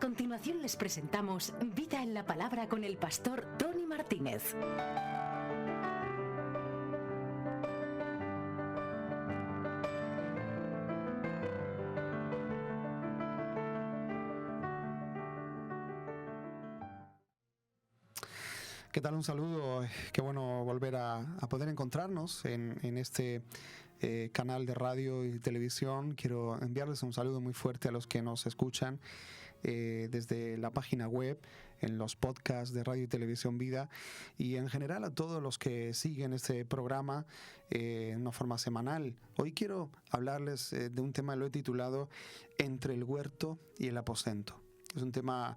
continuación les presentamos Vida en la Palabra con el pastor Tony Martínez. ¿Qué tal? Un saludo. Qué bueno volver a poder encontrarnos en este canal de radio y televisión. Quiero enviarles un saludo muy fuerte a los que nos escuchan desde la página web, en los podcasts de Radio y Televisión Vida, y en general a todos los que siguen este programa en una forma semanal. Hoy quiero hablarles de un tema, lo he titulado Entre el huerto y el aposento. Es un tema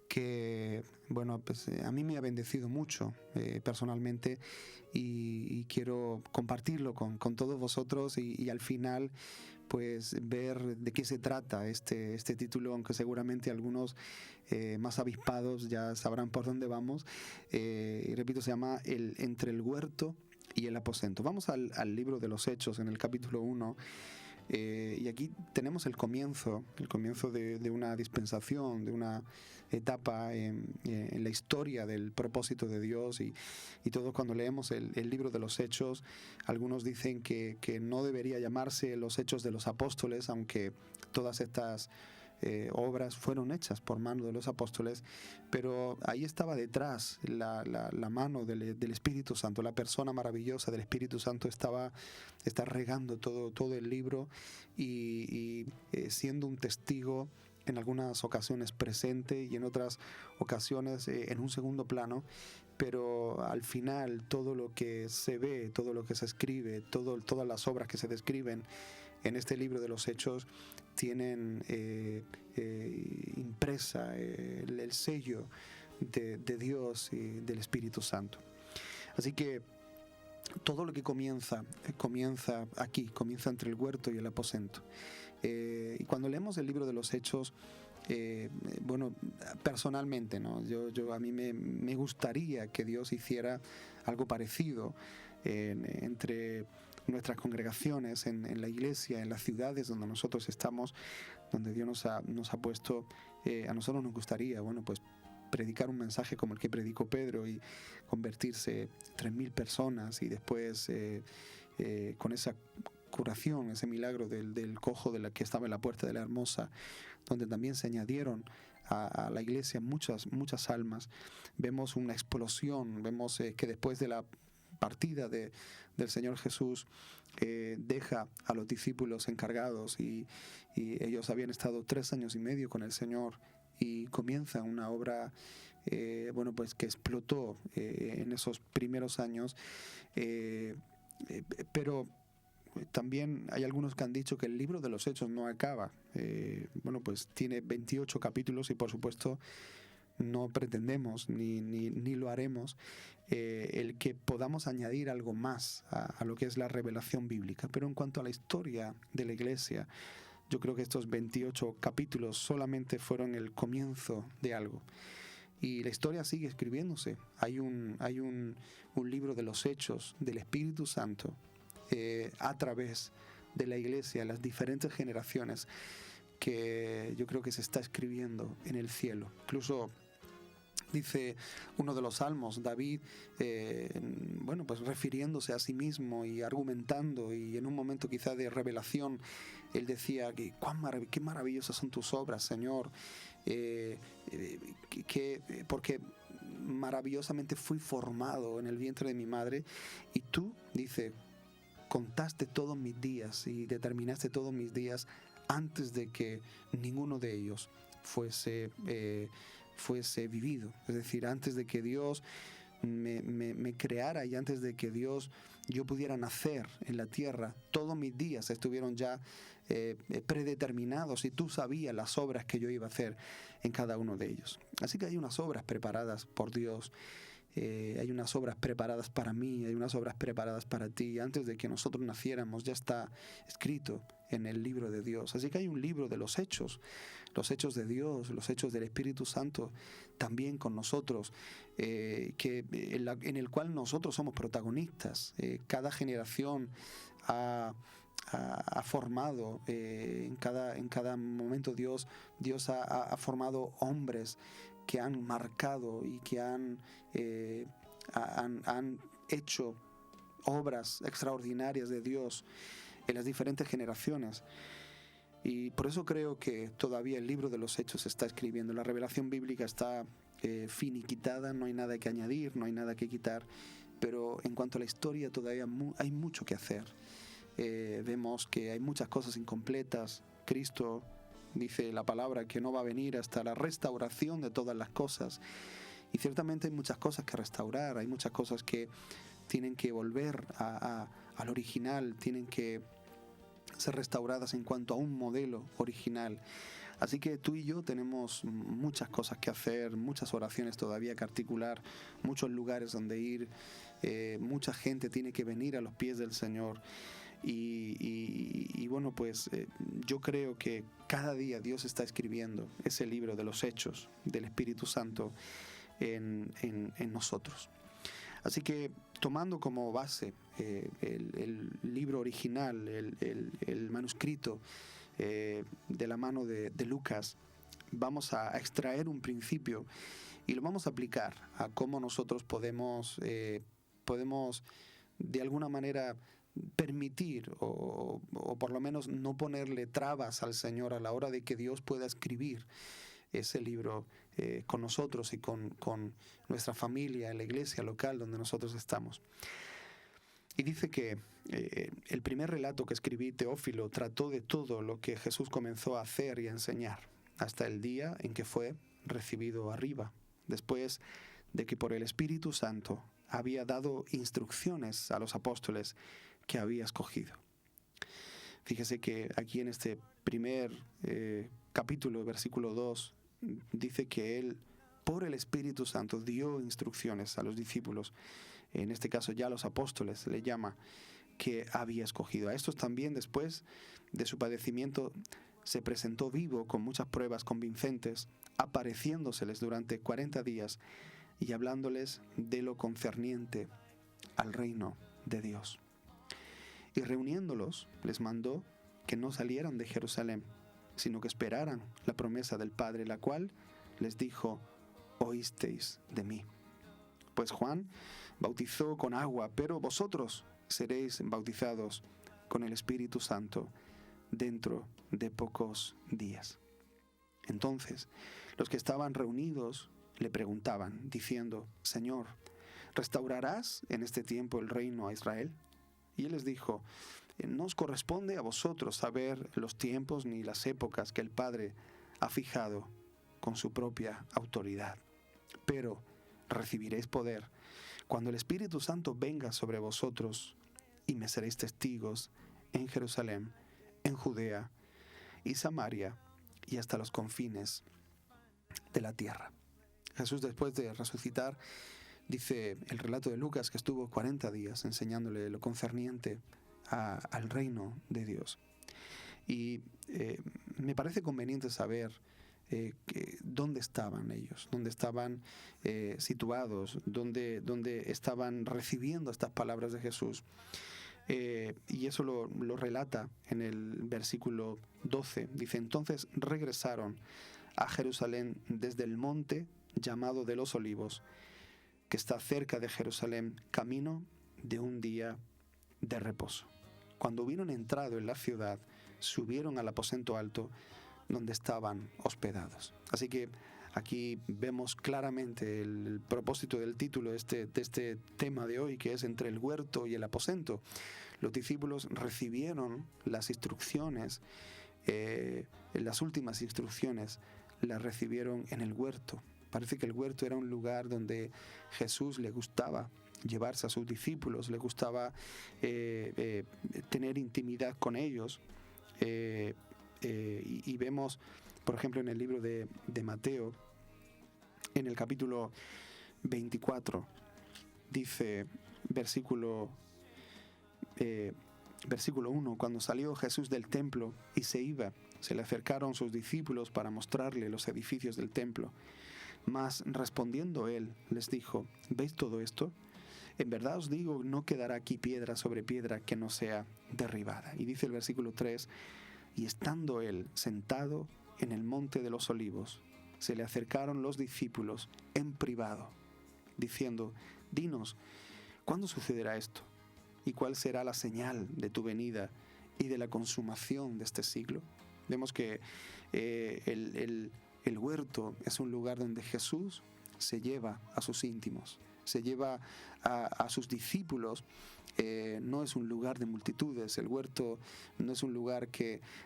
que, bueno, pues a mí me ha bendecido mucho personalmente y quiero compartirlo con todos vosotros y al final pues ver de qué se trata este título, aunque seguramente algunos más avispados ya sabrán por dónde vamos. Y repito, se llama Entre el huerto y el aposento. Vamos al libro de los Hechos, en el capítulo 1. Y aquí tenemos el comienzo de una dispensación, de una etapa en la historia del propósito de Dios y todos cuando leemos el libro de los Hechos, algunos dicen que no debería llamarse los Hechos de los Apóstoles, aunque todas estas obras fueron hechas por mano de los apóstoles, pero ahí estaba detrás la mano del Espíritu Santo, la persona maravillosa del Espíritu Santo está regando todo el libro y siendo un testigo en algunas ocasiones presente y en otras ocasiones en un segundo plano, pero al final todo lo que se ve, todo lo que se escribe, todas las obras que se describen en este libro de los Hechos tienen impresa el sello de Dios y del Espíritu Santo. Así que todo lo que comienza aquí, comienza entre el huerto y el aposento. Y cuando leemos el libro de los Hechos, bueno, personalmente, ¿no? A mí me gustaría que Dios hiciera algo parecido entre nuestras congregaciones, en la iglesia, en las ciudades donde nosotros estamos, donde Dios nos ha puesto. A nosotros nos gustaría, bueno, pues predicar un mensaje como el que predicó Pedro y convertirse 3.000 personas y después con esa curación, ese milagro del cojo de la que estaba en la puerta de la Hermosa, donde también se añadieron a la iglesia muchas almas. Vemos una explosión, vemos que después de la partida del Señor Jesús deja a los discípulos encargados y ellos habían estado 3 años y medio con el Señor y comienza una obra bueno, pues que explotó en esos primeros años, pero también hay algunos que han dicho que el libro de los Hechos no acaba. Bueno, pues tiene 28 capítulos y por supuesto no pretendemos ni lo haremos el que podamos añadir algo más a lo que es la revelación bíblica. Pero en cuanto a la historia de la iglesia, yo creo que estos 28 capítulos solamente fueron el comienzo de algo. Y la historia sigue escribiéndose. Hay un libro de los Hechos del Espíritu Santo a través de la iglesia, las diferentes generaciones, que yo creo que se está escribiendo en el cielo. Incluso dice uno de los salmos, David, bueno, pues refiriéndose a sí mismo y argumentando, y en un momento quizá de revelación, él decía que qué maravillosas son tus obras, Señor, porque maravillosamente fui formado en el vientre de mi madre, y tú, dice, contaste todos mis días y determinaste todos mis días antes de que ninguno de ellos fuese vivido. Es decir, antes de que Dios me creara y antes de que yo pudiera nacer en la tierra, todos mis días estuvieron ya predeterminados y tú sabías las obras que yo iba a hacer en cada uno de ellos. Así que hay unas obras preparadas por Dios. Hay unas obras preparadas para mí, hay unas obras preparadas para ti. Antes de que nosotros naciéramos ya está escrito en el libro de Dios. Así que hay un libro de los hechos de Dios, los hechos del Espíritu Santo también con nosotros, en el cual nosotros somos protagonistas. Cada generación ha ha formado en cada momento. Dios ha formado hombres que han marcado y que han hecho obras extraordinarias de Dios en las diferentes generaciones. Y por eso creo que todavía el libro de los Hechos se está escribiendo. La revelación bíblica está finiquitada, no hay nada que añadir, no hay nada que quitar, pero en cuanto a la historia todavía hay mucho que hacer. Vemos que hay muchas cosas incompletas. Cristo dice la palabra que no va a venir hasta la restauración de todas las cosas, y ciertamente hay muchas cosas que restaurar, hay muchas cosas que tienen que volver al original, tienen que ser restauradas en cuanto a un modelo original. Así que tú y yo tenemos muchas cosas que hacer, muchas oraciones todavía que articular, muchos lugares donde ir, mucha gente tiene que venir a los pies del Señor. Y bueno, pues yo creo que cada día Dios está escribiendo ese libro de los Hechos del Espíritu Santo en nosotros. Así que tomando como base el libro original, el manuscrito de la mano de Lucas, vamos a extraer un principio y lo vamos a aplicar a cómo nosotros podemos de alguna manera permitir o por lo menos no ponerle trabas al Señor a la hora de que Dios pueda escribir ese libro con nosotros y con nuestra familia, en la iglesia local donde nosotros estamos. Y dice que el primer relato que escribí, Teófilo, trató de todo lo que Jesús comenzó a hacer y a enseñar hasta el día en que fue recibido arriba, después de que por el Espíritu Santo había dado instrucciones a los apóstoles que había escogido. Fíjese que aquí en este primer capítulo, versículo 2, dice que él, por el Espíritu Santo, dio instrucciones a los discípulos, en este caso ya a los apóstoles, le llama, que había escogido. A estos también, después de su padecimiento, se presentó vivo con muchas pruebas convincentes, apareciéndoseles durante 40 días y hablándoles de lo concerniente al reino de Dios. Y reuniéndolos, les mandó que no salieran de Jerusalén, sino que esperaran la promesa del Padre, la cual les dijo: oísteis de mí. Pues Juan bautizó con agua, pero vosotros seréis bautizados con el Espíritu Santo dentro de pocos días. Entonces, los que estaban reunidos le preguntaban, diciendo: Señor, ¿restaurarás en este tiempo el reino a Israel? Y él les dijo: no os corresponde a vosotros saber los tiempos ni las épocas que el Padre ha fijado con su propia autoridad. Pero recibiréis poder cuando el Espíritu Santo venga sobre vosotros, y me seréis testigos en Jerusalén, en Judea y Samaria y hasta los confines de la tierra. Jesús, después de resucitar, dice el relato de Lucas que estuvo 40 días enseñándole lo concerniente al reino de Dios. Y me parece conveniente saber dónde estaban ellos, dónde estaban situados, dónde estaban recibiendo estas palabras de Jesús. Y eso lo relata en el versículo 12. Dice: entonces regresaron a Jerusalén desde el monte llamado de los Olivos, que está cerca de Jerusalén, camino de un día de reposo. Cuando hubieron entrado en la ciudad, subieron al aposento alto donde estaban hospedados. Así que aquí vemos claramente el propósito del título de este tema de hoy, que es entre el huerto y el aposento. Los discípulos recibieron las instrucciones, las últimas instrucciones las recibieron en el huerto. Parece que el huerto era un lugar donde Jesús le gustaba llevarse a sus discípulos, le gustaba tener intimidad con ellos. Y vemos, por ejemplo, en el libro de Mateo, en el capítulo 24, dice versículo 1, cuando salió Jesús del templo y se iba, se le acercaron sus discípulos para mostrarle los edificios del templo. Mas respondiendo él, les dijo: ¿veis todo esto? en verdad os digo, no quedará aquí piedra sobre piedra que no sea derribada. Y dice el versículo 3, y estando él sentado en el monte de los olivos, se le acercaron los discípulos en privado, diciendo, dinos, ¿cuándo sucederá esto? ¿Y cuál será la señal de tu venida y de la consumación de este siglo? Vemos que el huerto es un lugar donde Jesús se lleva a sus íntimos, se lleva a sus discípulos. No es un lugar de multitudes, el huerto no es un lugar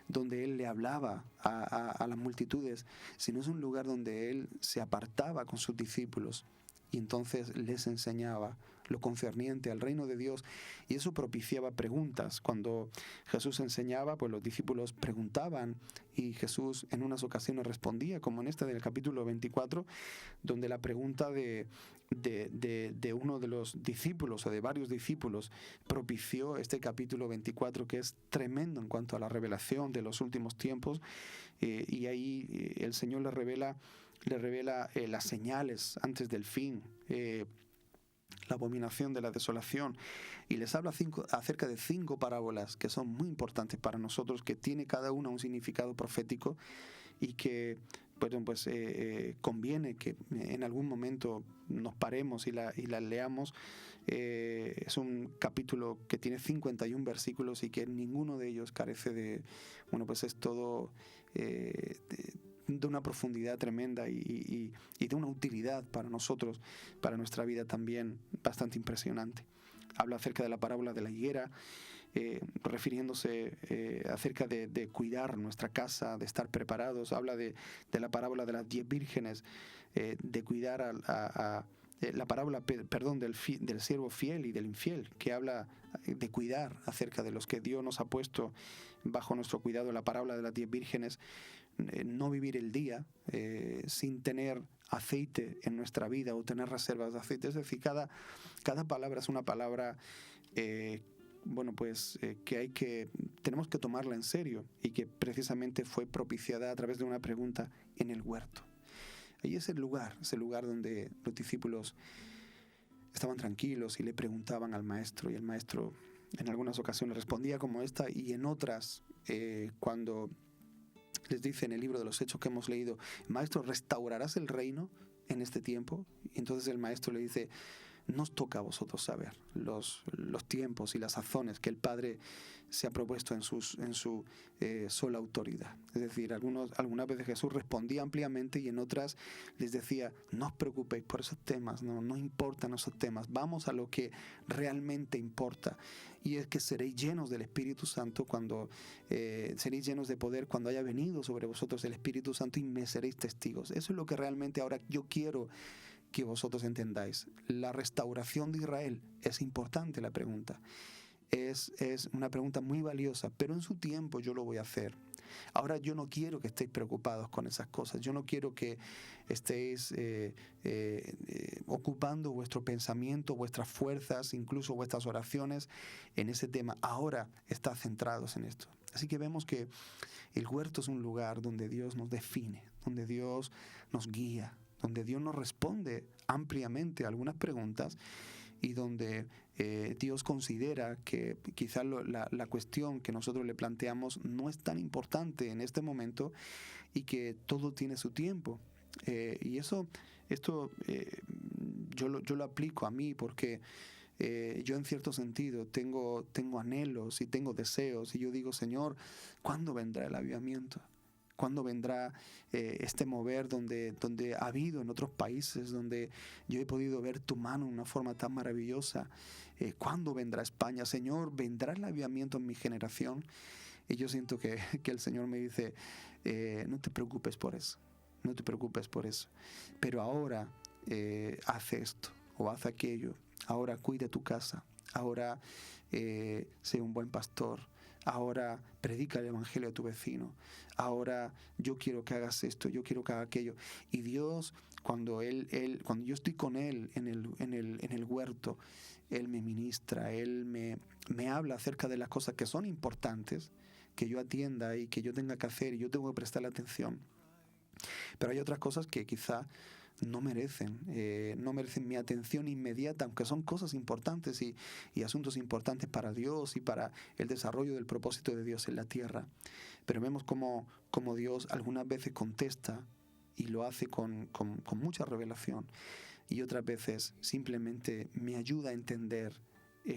donde Él le hablaba a las multitudes, sino es un lugar donde Él se apartaba con sus discípulos y entonces les enseñaba lo concerniente al reino de Dios, y eso propiciaba preguntas. Cuando Jesús enseñaba, pues los discípulos preguntaban y Jesús en unas ocasiones respondía, como en esta del capítulo 24, donde la pregunta de uno de los discípulos o de varios discípulos propició este capítulo 24, que es tremendo en cuanto a la revelación de los últimos tiempos, y ahí el Señor le revela las señales antes del fin, la abominación de la desolación, y les habla acerca de 5 parábolas que son muy importantes para nosotros, que tiene cada una un significado profético y que conviene que en algún momento nos paremos y las leamos. Es un capítulo que tiene 51 versículos y que ninguno de ellos carece de, es todo de una profundidad tremenda y de una utilidad para nosotros, para nuestra vida también bastante impresionante. Habla acerca de la parábola de la higuera, refiriéndose acerca de cuidar nuestra casa, de estar preparados. Habla de la parábola de las 10 vírgenes, de cuidar la parábola, del siervo fiel y del infiel, que habla de cuidar acerca de los que Dios nos ha puesto bajo nuestro cuidado. La parábola de las 10 vírgenes, no vivir el día sin tener aceite en nuestra vida o tener reservas de aceite. Es decir, cada palabra es una palabra que tenemos que tomarla en serio, y que precisamente fue propiciada a través de una pregunta en el huerto. Ahí es el lugar donde los discípulos estaban tranquilos y le preguntaban al maestro, y el maestro en algunas ocasiones respondía como esta, y en otras, cuando les dice en el libro de los Hechos que hemos leído, maestro, ¿restaurarás el reino en este tiempo? Y entonces el maestro le dice, nos toca a vosotros saber los tiempos y las sazones que el Padre se ha propuesto en su sola autoridad. Es decir, algunas veces Jesús respondía ampliamente, y en otras les decía, no os preocupéis por esos temas, no importan esos temas, vamos a lo que realmente importa, y es que seréis llenos del Espíritu Santo seréis llenos de poder cuando haya venido sobre vosotros el Espíritu Santo, y me seréis testigos. Eso es lo que realmente ahora yo quiero que vosotros entendáis. La restauración de Israel es importante, la pregunta. Es una pregunta muy valiosa, pero en su tiempo yo lo voy a hacer. Ahora yo no quiero que estéis preocupados con esas cosas. Yo no quiero que estéis ocupando vuestro pensamiento, vuestras fuerzas, incluso vuestras oraciones en ese tema. Ahora está centrados en esto. Así que vemos que el huerto es un lugar donde Dios nos define, donde Dios nos guía, donde Dios nos responde ampliamente a algunas preguntas, y donde Dios considera que quizás la cuestión que nosotros le planteamos no es tan importante en este momento, y que todo tiene su tiempo. Y esto yo lo aplico a mí, porque yo en cierto sentido tengo anhelos y tengo deseos, y yo digo, Señor, ¿cuándo vendrá el avivamiento? ¿Cuándo vendrá este mover donde ha habido en otros países, donde yo he podido ver tu mano de una forma tan maravillosa? ¿Cuándo vendrá España? Señor, ¿vendrá el avivamiento en mi generación? Y yo siento que el Señor me dice, no te preocupes por eso, no te preocupes por eso. Pero ahora haz esto o haz aquello. Ahora cuida tu casa. Ahora sé un buen pastor. Ahora predica el evangelio a tu vecino. Ahora yo quiero que hagas esto, yo quiero que haga aquello. Y Dios, cuando yo estoy con Él en el huerto, Él me ministra, Él me habla acerca de las cosas que son importantes, que yo atienda y que yo tenga que hacer, y yo tengo que prestarle atención. Pero hay otras cosas que quizá no merecen mi atención inmediata, aunque son cosas importantes y asuntos importantes para Dios y para el desarrollo del propósito de Dios en la tierra. Pero vemos cómo Dios algunas veces contesta y lo hace con mucha revelación, y otras veces simplemente me ayuda a entender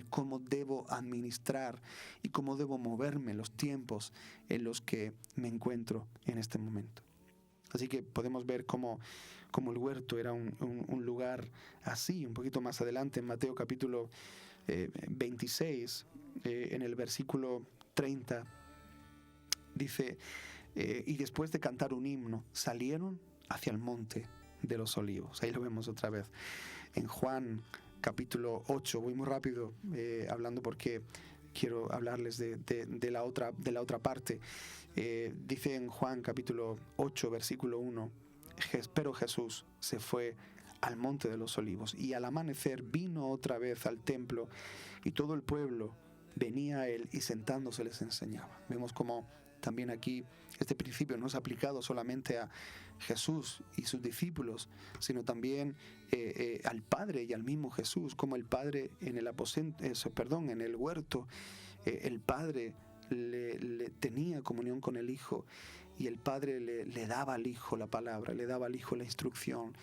cómo debo administrar y cómo debo moverme en los tiempos en los que me encuentro en este momento. Así que podemos ver cómo el huerto era un lugar así. Un poquito más adelante, en Mateo capítulo 26, en el versículo 30, dice, y después de cantar un himno, salieron hacia el monte de los olivos. Ahí lo vemos otra vez. En Juan capítulo 8, voy muy rápido hablando porque quiero hablarles de la otra parte. Dice en Juan capítulo 8, versículo 1, pero Jesús se fue al monte de los olivos, y al amanecer vino otra vez al templo, y todo el pueblo venía a él, y sentándose les enseñaba. Vemos como también aquí este principio no es aplicado solamente a Jesús y sus discípulos, sino también al Padre y al mismo Jesús, como el Padre en el huerto, el Padre le tenía comunión con el Hijo, y el Padre le daba al Hijo la palabra, le daba al Hijo la instrucción,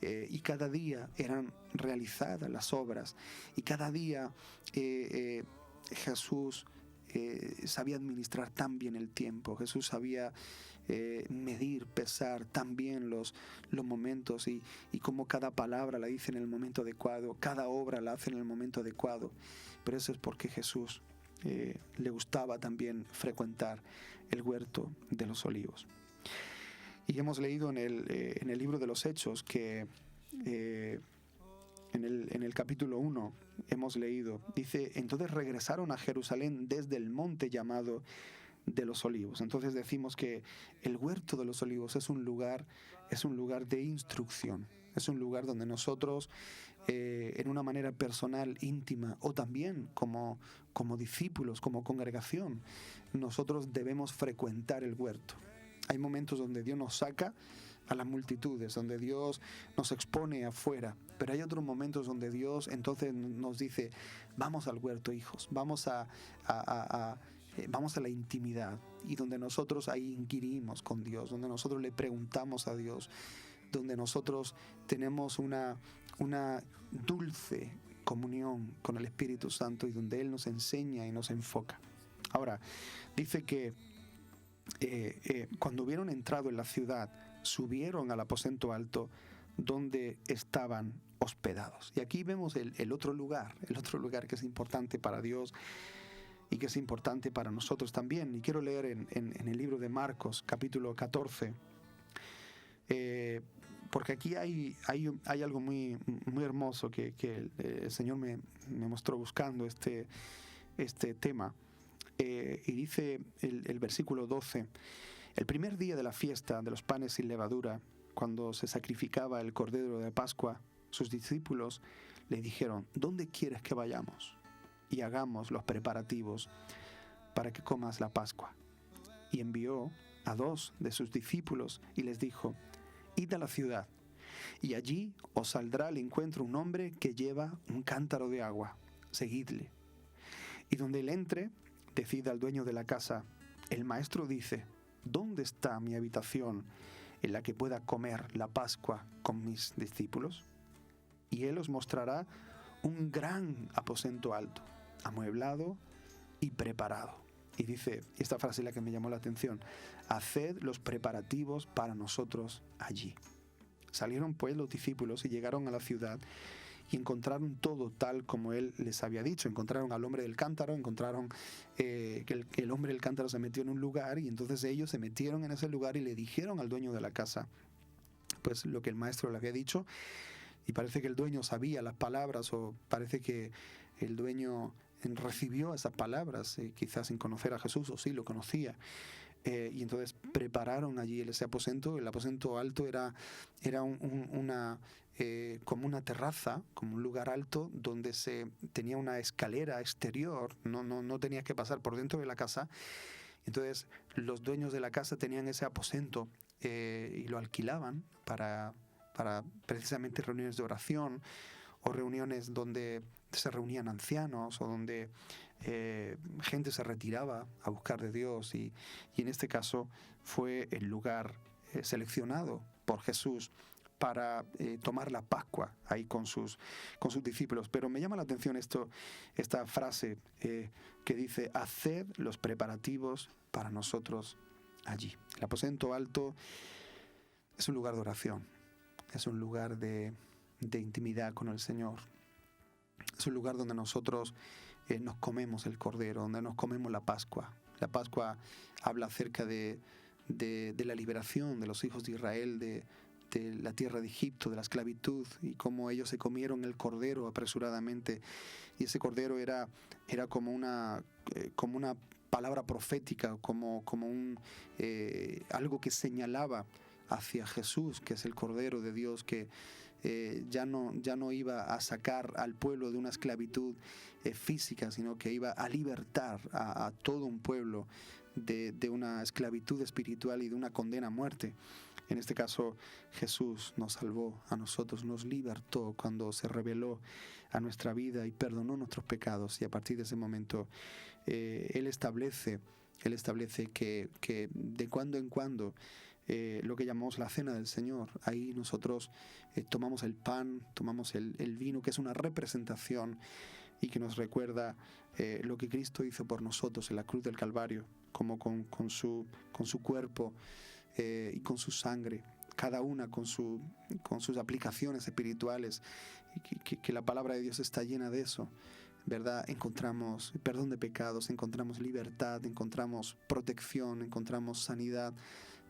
y cada día eran realizadas las obras, y cada día Jesús sabía administrar tan bien el tiempo. Jesús sabía medir, pesar tan bien los momentos, y cómo cada palabra la dice en el momento adecuado, cada obra la hace en el momento adecuado. Pero eso es porque Jesús le gustaba también frecuentar el huerto de los olivos. Y hemos leído en el libro de los Hechos que en el capítulo 1 hemos leído, dice, entonces regresaron a Jerusalén desde el monte llamado de los olivos. Entonces decimos que el huerto de los olivos es un lugar de instrucción, es un lugar donde nosotros en una manera personal, íntima, o también como discípulos, como congregación, nosotros debemos frecuentar el huerto. Hay momentos donde Dios nos saca a las multitudes, donde Dios nos expone afuera, pero hay otros momentos donde Dios entonces nos dice, vamos al huerto, hijos, vamos a la intimidad, y donde nosotros ahí inquirimos con Dios, donde nosotros le preguntamos a Dios, donde nosotros tenemos una dulce comunión con el Espíritu Santo, y donde Él nos enseña y nos enfoca. Ahora, dice que cuando hubieron entrado en la ciudad, subieron al aposento alto donde estaban hospedados. Y aquí vemos el otro lugar que es importante para Dios y que es importante para nosotros también. Y quiero leer en el libro de Marcos, capítulo 14, porque aquí hay algo muy, muy hermoso que el Señor me mostró buscando este tema. Y dice el versículo 12, el primer día de la fiesta de los panes sin levadura, cuando se sacrificaba el cordero de Pascua, sus discípulos le dijeron, ¿dónde quieres que vayamos y hagamos los preparativos para que comas la Pascua? Y envió a 2 de sus discípulos y les dijo, id a la ciudad, y allí os saldrá al encuentro un hombre que lleva un cántaro de agua, seguidle. Y donde él entre, decid al dueño de la casa, el maestro dice, ¿dónde está mi habitación en la que pueda comer la Pascua con mis discípulos? Y él os mostrará un gran aposento alto, amueblado y preparado. Y dice, esta frase es la que me llamó la atención, haced los preparativos para nosotros allí. Salieron pues los discípulos y llegaron a la ciudad, y encontraron todo tal como él les había dicho. Encontraron al hombre del cántaro, encontraron que el hombre del cántaro se metió en un lugar, y entonces ellos se metieron en ese lugar y le dijeron al dueño de la casa pues lo que el maestro le había dicho, y parece que el dueño sabía las palabras, o parece que el dueño recibió esas palabras, quizás sin conocer a Jesús, o sí lo conocía. Y entonces prepararon allí ese aposento. El aposento alto era como una terraza, como un lugar alto donde se tenía una escalera exterior, no tenías que pasar por dentro de la casa. Entonces los dueños de la casa tenían ese aposento y lo alquilaban para para precisamente reuniones de oración o reuniones donde se reunían ancianos o donde gente se retiraba a buscar de Dios y en este caso fue el lugar seleccionado por Jesús para tomar la Pascua ahí con sus discípulos. Pero me llama la atención esta frase que dice: haced los preparativos para nosotros allí. El aposento alto es un lugar de oración, es un lugar de intimidad con el Señor, es un lugar donde nosotros nos comemos el cordero, donde nos comemos la Pascua. La Pascua habla acerca de la liberación de los hijos de Israel de la tierra de Egipto, de la esclavitud, y cómo ellos se comieron el cordero apresuradamente, y ese cordero era como una palabra profética, como algo que señalaba hacia Jesús, que es el Cordero de Dios, que ya no iba a sacar al pueblo de una esclavitud física, sino que iba a libertar a todo un pueblo de una esclavitud espiritual y de una condena a muerte. En este caso, Jesús nos salvó a nosotros, nos libertó cuando se reveló a nuestra vida y perdonó nuestros pecados, y a partir de ese momento Él establece que de cuando en cuando lo que llamamos la cena del Señor, ahí nosotros tomamos el pan, tomamos el vino, que es una representación y que nos recuerda lo que Cristo hizo por nosotros en la cruz del Calvario, como con su cuerpo y con su sangre, cada una con sus aplicaciones espirituales, y que la palabra de Dios está llena de eso, ¿verdad? Encontramos perdón de pecados, encontramos libertad, encontramos protección, encontramos sanidad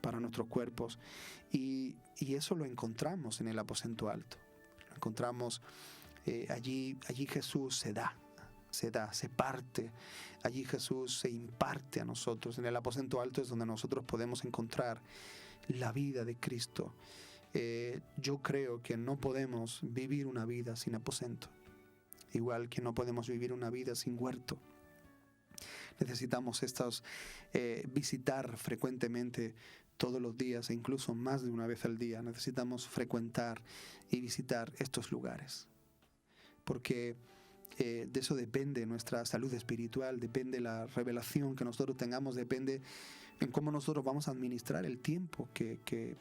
para nuestros cuerpos, y eso lo encontramos en el aposento alto. Lo encontramos allí Jesús se parte, allí Jesús se imparte a nosotros. En el aposento alto es donde nosotros podemos encontrar la vida de Cristo. Yo creo que no podemos vivir una vida sin aposento, igual que no podemos vivir una vida sin huerto. Necesitamos visitar frecuentemente todos los días, e incluso más de una vez al día. Necesitamos frecuentar y visitar estos lugares, porque de eso depende nuestra salud espiritual, depende la revelación que nosotros tengamos, depende en cómo nosotros vamos a administrar el tiempo que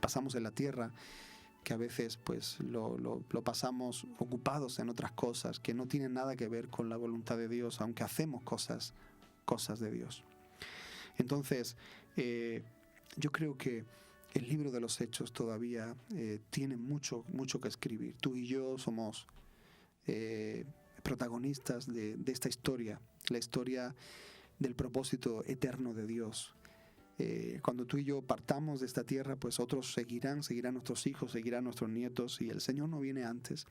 pasamos en la tierra, que a veces pues lo pasamos ocupados en otras cosas que no tienen nada que ver con la voluntad de Dios, aunque hacemos cosas de Dios. Entonces, yo creo que el libro de los Hechos todavía tiene mucho que escribir. Tú y yo somos protagonistas de esta historia, la historia del propósito eterno de Dios. Cuando tú y yo partamos de esta tierra, pues otros seguirán nuestros hijos, seguirán nuestros nietos, y el Señor no viene antes,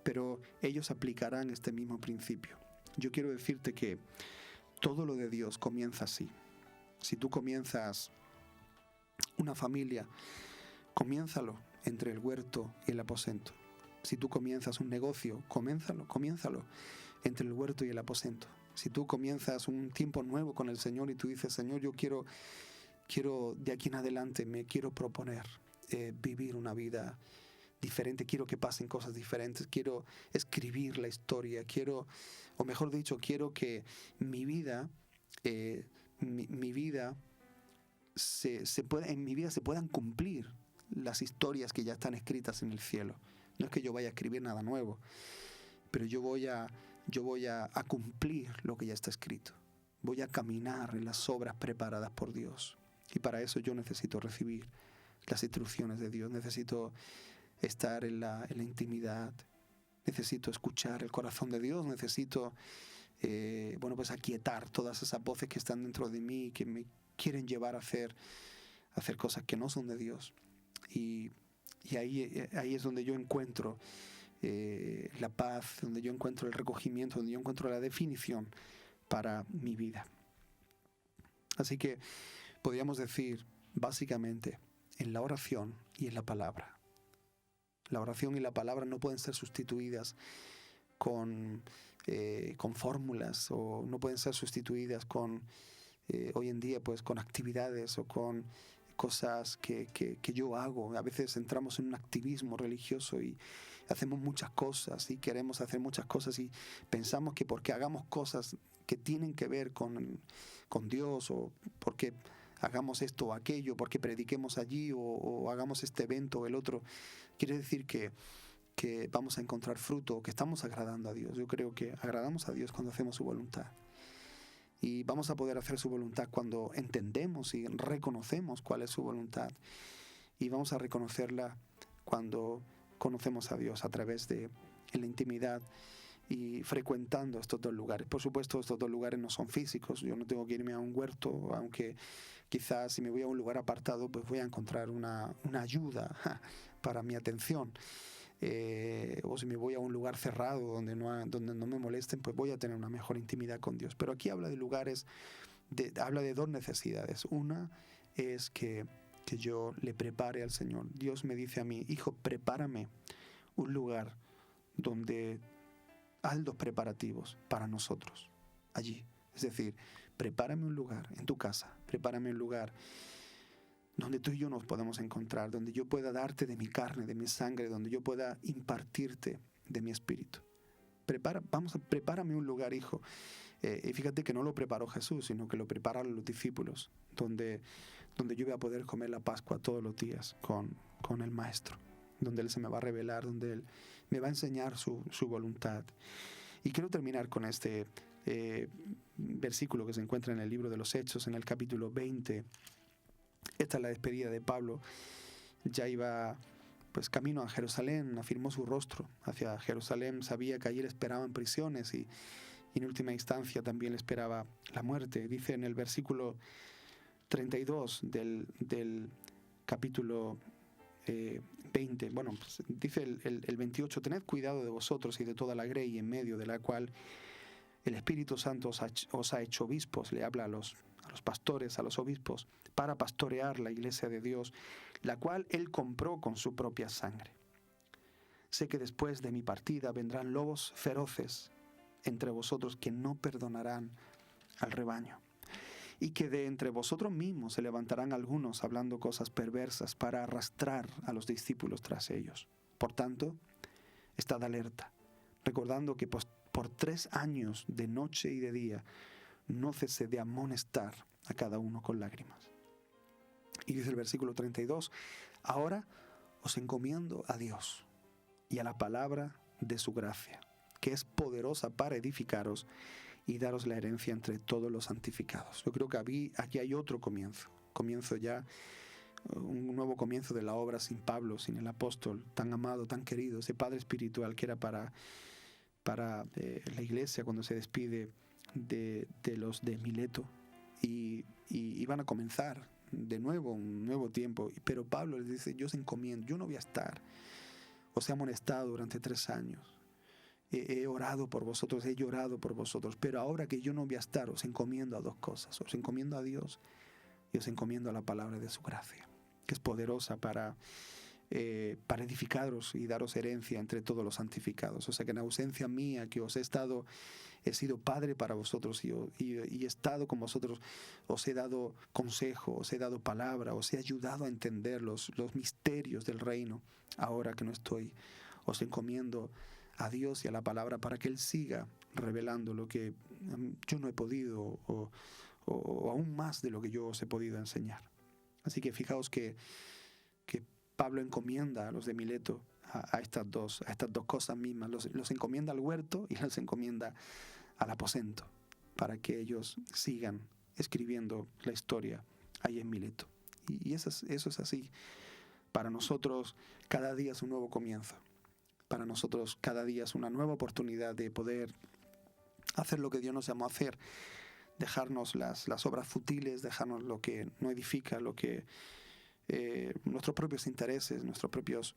pero ellos aplicarán este mismo principio. Yo quiero decirte que todo lo de Dios comienza así. Si tú comienzas una familia, comiénzalo entre el huerto y el aposento. Si tú comienzas un negocio, comiénzalo entre el huerto y el aposento. Si tú comienzas un tiempo nuevo con el Señor y tú dices: Señor, yo quiero de aquí en adelante, me quiero proponer vivir una vida diferente, quiero que pasen cosas diferentes, quiero escribir la historia, quiero que mi vida en mi vida se puedan cumplir las historias que ya están escritas en el cielo. No es que yo vaya a escribir nada nuevo, pero yo voy a cumplir lo que ya está escrito. Voy a caminar en las obras preparadas por Dios. Y para eso yo necesito recibir las instrucciones de Dios, necesito estar en la intimidad, necesito escuchar el corazón de Dios, necesito aquietar todas esas voces que están dentro de mí y que me quieren llevar a hacer cosas que no son de Dios. Y ahí es donde yo encuentro la paz, donde yo encuentro el recogimiento, donde yo encuentro la definición para mi vida. Así que podríamos decir, básicamente, en la oración y en la palabra. La oración y la palabra no pueden ser sustituidas con fórmulas, o no pueden ser sustituidas hoy en día pues con actividades o con cosas que yo hago. A veces entramos en un activismo religioso y hacemos muchas cosas y queremos hacer muchas cosas y pensamos que porque hagamos cosas que tienen que ver con Dios, o porque hagamos esto o aquello, porque prediquemos allí o hagamos este evento o el otro, quiere decir que vamos a encontrar fruto, que estamos agradando a Dios. Yo creo que agradamos a Dios cuando hacemos su voluntad. Y vamos a poder hacer su voluntad cuando entendemos y reconocemos cuál es su voluntad. Y vamos a reconocerla cuando conocemos a Dios a través de la intimidad y frecuentando estos dos lugares. Por supuesto, estos dos lugares no son físicos. Yo no tengo que irme a un huerto, aunque quizás si me voy a un lugar apartado, pues voy a encontrar una ayuda para mi atención. O si me voy a un lugar cerrado donde no me molesten, pues voy a tener una mejor intimidad con Dios. Pero aquí habla de lugares, habla de dos necesidades. Una es que yo le prepare al Señor. Dios me dice a mí: hijo, prepárame un lugar donde haz los preparativos para nosotros allí. Es decir, prepárame un lugar en tu casa, prepárame un lugar donde tú y yo nos podemos encontrar, donde yo pueda darte de mi sangre, donde yo pueda impartirte de mi espíritu. Prepárame un lugar, hijo. Y fíjate que no lo preparó Jesús, sino que lo prepararon los discípulos, donde yo voy a poder comer la Pascua todos los días con el Maestro, donde Él se me va a revelar, donde Él me va a enseñar su voluntad. Y quiero terminar con este versículo que se encuentra en el libro de los Hechos, en el capítulo 20. Esta es la despedida de Pablo. Ya iba pues camino a Jerusalén, afirmó su rostro hacia Jerusalén, sabía que allí le esperaban prisiones y en última instancia también le esperaba la muerte. Dice en el versículo 32 del capítulo 20, bueno, pues dice el 28: tened cuidado de vosotros y de toda la grey en medio de la cual el Espíritu Santo os ha hecho obispos. Le habla a los pastores, a los obispos, para pastorear la iglesia de Dios, la cual Él compró con su propia sangre. Sé que después de mi partida vendrán lobos feroces entre vosotros que no perdonarán al rebaño, y que de entre vosotros mismos se levantarán algunos hablando cosas perversas para arrastrar a los discípulos tras ellos. Por tanto, estad alerta, recordando que por 3 años de noche y de día no cesé de amonestar a cada uno con lágrimas. Y dice el versículo 32: ahora os encomiendo a Dios y a la palabra de su gracia, que es poderosa para edificaros y daros la herencia entre todos los santificados. Yo creo que aquí hay otro comienzo ya, un nuevo comienzo de la obra sin Pablo, sin el apóstol tan amado, tan querido, ese padre espiritual que era para la iglesia cuando se despide de los de Mileto, y van a comenzar de nuevo un nuevo tiempo. Pero Pablo les dice: yo os encomiendo, yo no voy a estar, os he amonestado durante 3 años, he orado por vosotros, he llorado por vosotros, pero ahora que yo no voy a estar, os encomiendo a 2 cosas: os encomiendo a Dios y os encomiendo a la palabra de su gracia, que es poderosa para edificaros y daros herencia entre todos los santificados. O sea que en ausencia mía, que he sido padre para vosotros y he estado con vosotros, os he dado consejo, os he dado palabra, os he ayudado a entender los misterios del reino. Ahora que no estoy, os encomiendo a Dios y a la palabra para que Él siga revelando lo que yo no he podido, o aún más de lo que yo os he podido enseñar. Así que fijaos que Pablo encomienda a los de Mileto a estas dos cosas mismas. Los encomienda al huerto y los encomienda al aposento, para que ellos sigan escribiendo la historia ahí en Mileto. Y eso es así. Para nosotros cada día es un nuevo comienzo. Para nosotros cada día es una nueva oportunidad de poder hacer lo que Dios nos llamó a hacer, dejarnos las obras futiles, dejarnos lo que no edifica, lo que nuestros propios intereses, nuestras propias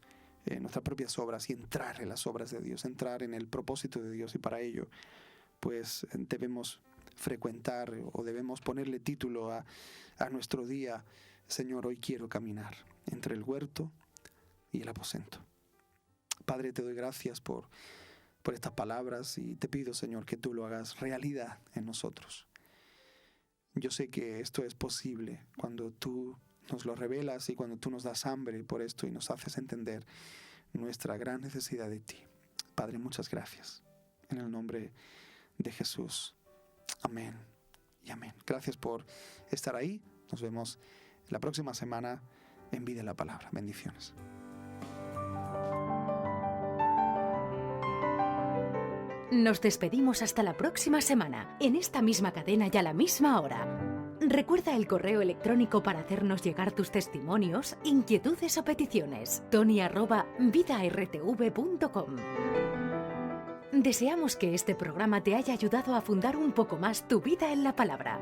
obras, y entrar en las obras de Dios, entrar en el propósito de Dios. Y para ello pues debemos frecuentar, o debemos ponerle título a nuestro día: Señor, hoy quiero caminar entre el huerto y el aposento. Padre, te doy gracias por estas palabras, y te pido, Señor, que tú lo hagas realidad en nosotros. Yo sé que esto es posible cuando tú nos lo revelas y cuando tú nos das hambre por esto y nos haces entender nuestra gran necesidad de ti. Padre, muchas gracias. En el nombre de Jesús. Amén y amén. Gracias por estar ahí. Nos vemos la próxima semana en Vida en la Palabra. Bendiciones. Nos despedimos hasta la próxima semana, en esta misma cadena y a la misma hora. Recuerda el correo electrónico para hacernos llegar tus testimonios, inquietudes o peticiones. tony@vidartv.com. Deseamos que este programa te haya ayudado a fundar un poco más tu vida en la palabra.